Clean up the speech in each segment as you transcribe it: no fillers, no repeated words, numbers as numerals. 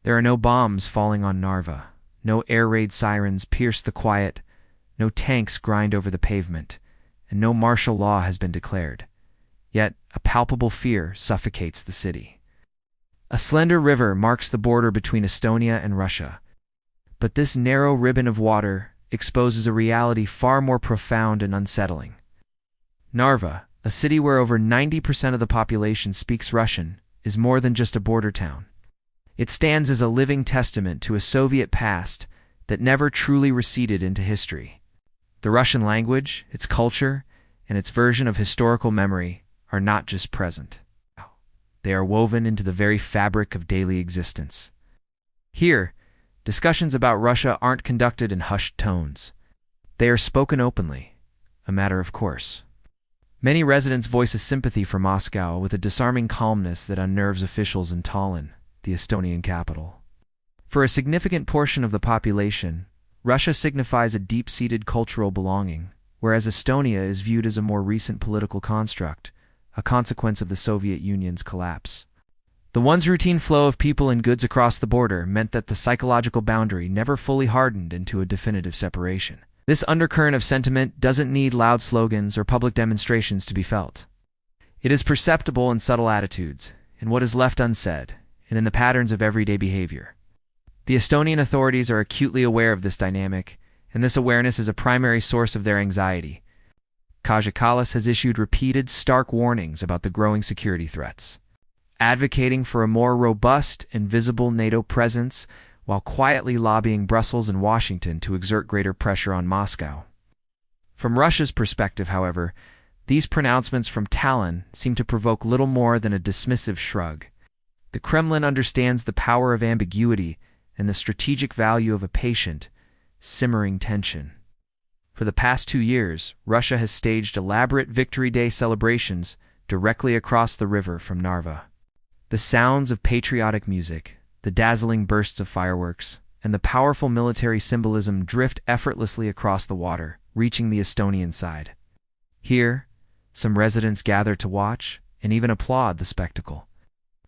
There are no bombs falling on Narva, no air raid sirens pierce the quiet, no tanks grind over the pavement, and no martial law has been declared. Yet a palpable fear suffocates the city. A slender river marks the border between Estonia and Russia, but this narrow ribbon of water exposes a reality far more profound and unsettling. Narva, a city where over 90% of the population speaks Russian, is more than just a border town. It stands as a living testament to a Soviet past that never truly receded into history. The Russian language, its culture, and its version of historical memory are not just present. They are woven into the very fabric of daily existence. Here, discussions about Russia aren't conducted in hushed tones. They are spoken openly, a matter of course. Many residents voice a sympathy for Moscow with a disarming calmness that unnerves officials in Tallinn, the Estonian capital. For a significant portion of the population, Russia signifies a deep-seated cultural belonging, whereas Estonia is viewed as a more recent political construct, a consequence of the Soviet Union's collapse. The once routine flow of people and goods across the border meant that the psychological boundary never fully hardened into a definitive separation. This undercurrent of sentiment doesn't need loud slogans or public demonstrations to be felt. It is perceptible in subtle attitudes, in what is left unsaid, and in the patterns of everyday behavior. The Estonian authorities are acutely aware of this dynamic, and this awareness is a primary source of their anxiety. Kaja Kallas has issued repeated, stark warnings about the growing security threats, advocating for a more robust and visible NATO presence while quietly lobbying Brussels and Washington to exert greater pressure on Moscow. From Russia's perspective, however, these pronouncements from Tallinn seem to provoke little more than a dismissive shrug. The Kremlin understands the power of ambiguity and the strategic value of a patient, simmering tension. For the past 2 years, Russia has staged elaborate Victory Day celebrations directly across the river from Narva. The sounds of patriotic music, the dazzling bursts of fireworks, and the powerful military symbolism drift effortlessly across the water, reaching the Estonian side. Here, some residents gather to watch and even applaud the spectacle.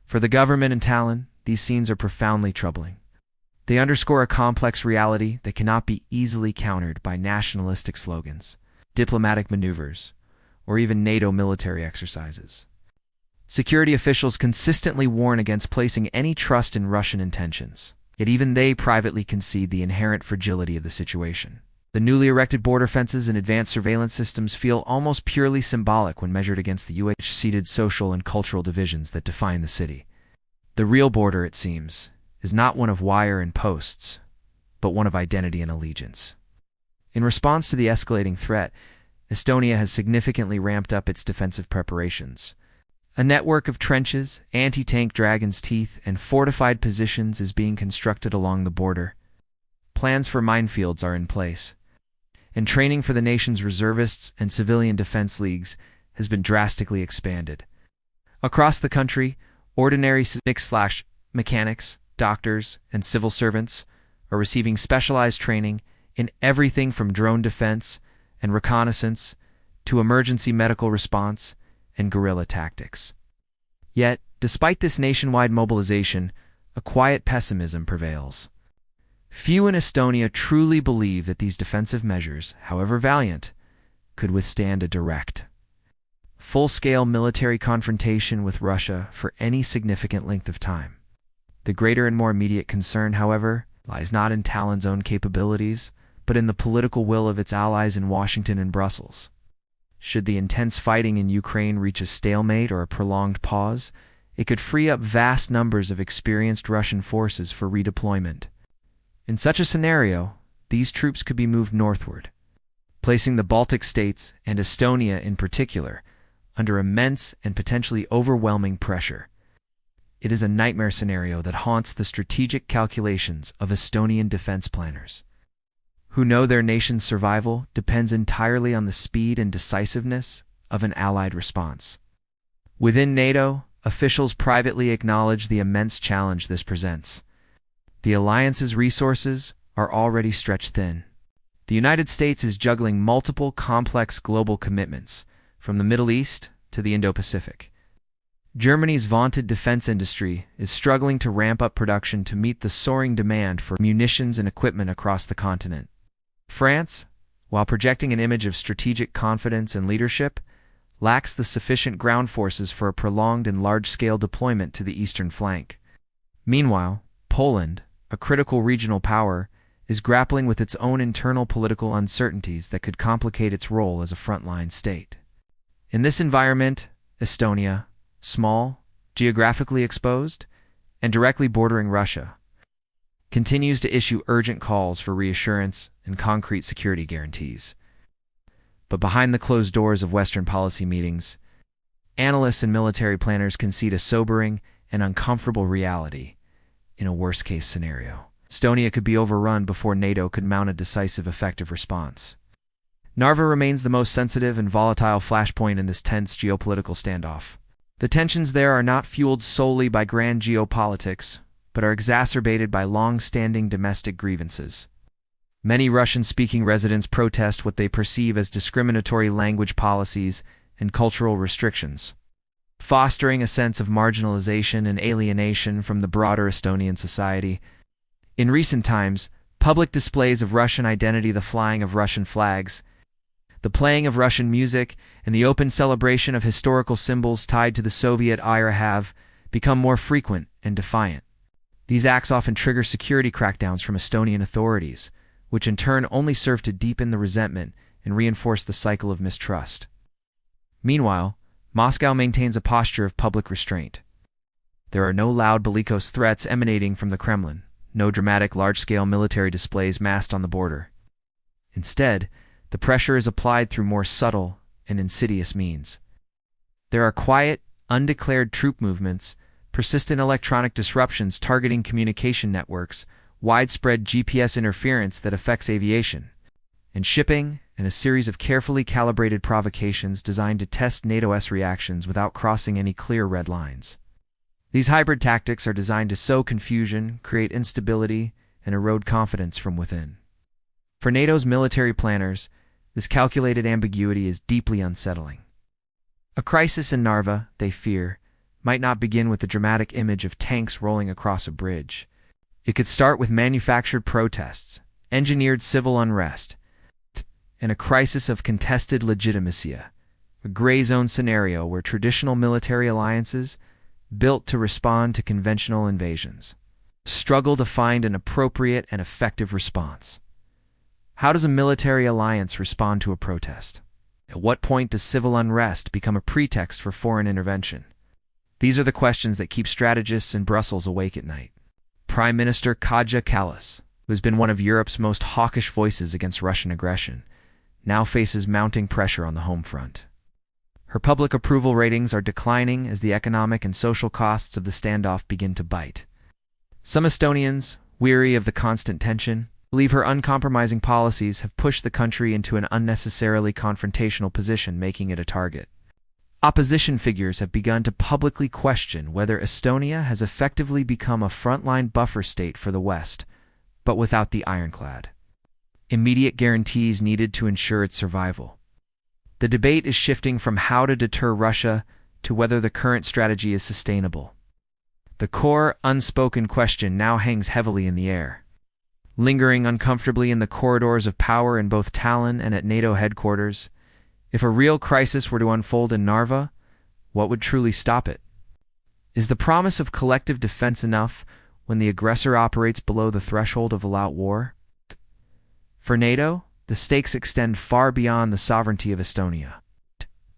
For the government in Tallinn, these scenes are profoundly troubling. They underscore a complex reality that cannot be easily countered by nationalistic slogans, diplomatic maneuvers, or even NATO military exercises. Security officials consistently warn against placing any trust in Russian intentions, yet even they privately concede the inherent fragility of the situation. The newly erected border fences and advanced surveillance systems feel almost purely symbolic when measured against the UH-seated social and cultural divisions that define the city. The real border, it seems, is not one of wire and posts, but one of identity and allegiance. In response to the escalating threat, Estonia has significantly ramped up its defensive preparations. A network of trenches, anti-tank dragon's teeth, and fortified positions is being constructed along the border. Plans for minefields are in place, and training for the nation's reservists and civilian defense leagues has been drastically expanded. Across the country, ordinary mechanics, doctors, and civil servants are receiving specialized training in everything from drone defense and reconnaissance to emergency medical response and guerrilla tactics. Yet, despite this nationwide mobilization, a quiet pessimism prevails. Few in Estonia truly believe that these defensive measures, however valiant, could withstand a direct, full-scale military confrontation with Russia for any significant length of time. The greater and more immediate concern, however, lies not in Tallinn's own capabilities, but in the political will of its allies in Washington and Brussels. Should the intense fighting in Ukraine reach a stalemate or a prolonged pause, it could free up vast numbers of experienced Russian forces for redeployment. In such a scenario, these troops could be moved northward, placing the Baltic states, and Estonia in particular, under immense and potentially overwhelming pressure. It is a nightmare scenario that haunts the strategic calculations of Estonian defense planners, who know their nation's survival depends entirely on the speed and decisiveness of an allied response. Within NATO, officials privately acknowledge the immense challenge this presents. The alliance's resources are already stretched thin. The United States is juggling multiple complex global commitments, from the Middle East to the Indo-Pacific. Germany's vaunted defense industry is struggling to ramp up production to meet the soaring demand for munitions and equipment across the continent. France, while projecting an image of strategic confidence and leadership, lacks the sufficient ground forces for a prolonged and large-scale deployment to the eastern flank. Meanwhile, Poland, a critical regional power, is grappling with its own internal political uncertainties that could complicate its role as a frontline state. In this environment, Estonia, small, geographically exposed, and directly bordering Russia, continues to issue urgent calls for reassurance and concrete security guarantees. But behind the closed doors of Western policy meetings, analysts and military planners concede a sobering and uncomfortable reality. In a worst-case scenario, Estonia could be overrun before NATO could mount a decisive, effective response. Narva remains the most sensitive and volatile flashpoint in this tense geopolitical standoff. The tensions there are not fueled solely by grand geopolitics, but are exacerbated by long-standing domestic grievances. Many Russian-speaking residents protest what they perceive as discriminatory language policies and cultural restrictions, fostering a sense of marginalization and alienation from the broader Estonian society. In recent times, public displays of Russian identity, the flying of Russian flags, the playing of Russian music, and the open celebration of historical symbols tied to the Soviet era have become more frequent and defiant. These acts often trigger security crackdowns from Estonian authorities, which in turn only serve to deepen the resentment and reinforce the cycle of mistrust. Meanwhile, Moscow maintains a posture of public restraint. There are no loud bellicose threats emanating from the Kremlin, no dramatic large-scale military displays massed on the border. Instead, the pressure is applied through more subtle and insidious means. There are quiet, undeclared troop movements, persistent electronic disruptions targeting communication networks, widespread GPS interference that affects aviation and shipping, and a series of carefully calibrated provocations designed to test NATO's reactions without crossing any clear red lines. These hybrid tactics are designed to sow confusion, create instability, and erode confidence from within. For NATO's military planners, this calculated ambiguity is deeply unsettling. A crisis in Narva, they fear, might not begin with the dramatic image of tanks rolling across a bridge. It could start with manufactured protests, engineered civil unrest, and a crisis of contested legitimacy, a gray zone scenario where traditional military alliances, built to respond to conventional invasions, struggle to find an appropriate and effective response. How does a military alliance respond to a protest? At what point does civil unrest become a pretext for foreign intervention? These are the questions that keep strategists in Brussels awake at night. Prime Minister Kaja Kallas, who has been one of Europe's most hawkish voices against Russian aggression, now faces mounting pressure on the home front. Her public approval ratings are declining as the economic and social costs of the standoff begin to bite. Some Estonians, weary of the constant tension, believe her uncompromising policies have pushed the country into an unnecessarily confrontational position, making it a target. Opposition figures have begun to publicly question whether Estonia has effectively become a frontline buffer state for the West, but without the ironclad immediate guarantees needed to ensure its survival. The debate is shifting from how to deter Russia to whether the current strategy is sustainable. The core, unspoken question now hangs heavily in the air, lingering uncomfortably in the corridors of power in both Tallinn and at NATO headquarters. If a real crisis were to unfold in Narva, what would truly stop it? Is the promise of collective defense enough when the aggressor operates below the threshold of all-out war? For NATO, the stakes extend far beyond the sovereignty of Estonia.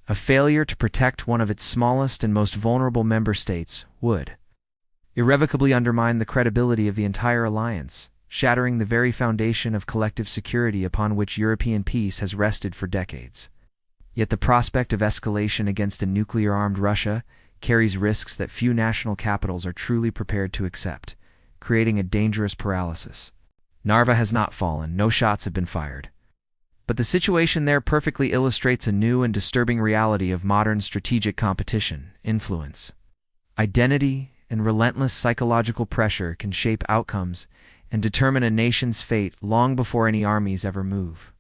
A failure to protect one of its smallest and most vulnerable member states would irrevocably undermine the credibility of the entire alliance, shattering the very foundation of collective security upon which European peace has rested for decades. Yet the prospect of escalation against a nuclear-armed Russia carries risks that few national capitals are truly prepared to accept, creating a dangerous paralysis. Narva has not fallen, no shots have been fired. But the situation there perfectly illustrates a new and disturbing reality of modern strategic competition, influence. Identity and relentless psychological pressure can shape outcomes and determine a nation's fate long before any armies ever move.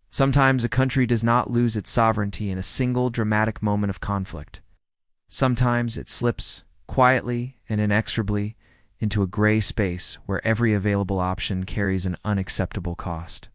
Sometimes a country does not lose its sovereignty in a single dramatic moment of conflict. Sometimes it slips, quietly and inexorably, into a gray space where every available option carries an unacceptable cost.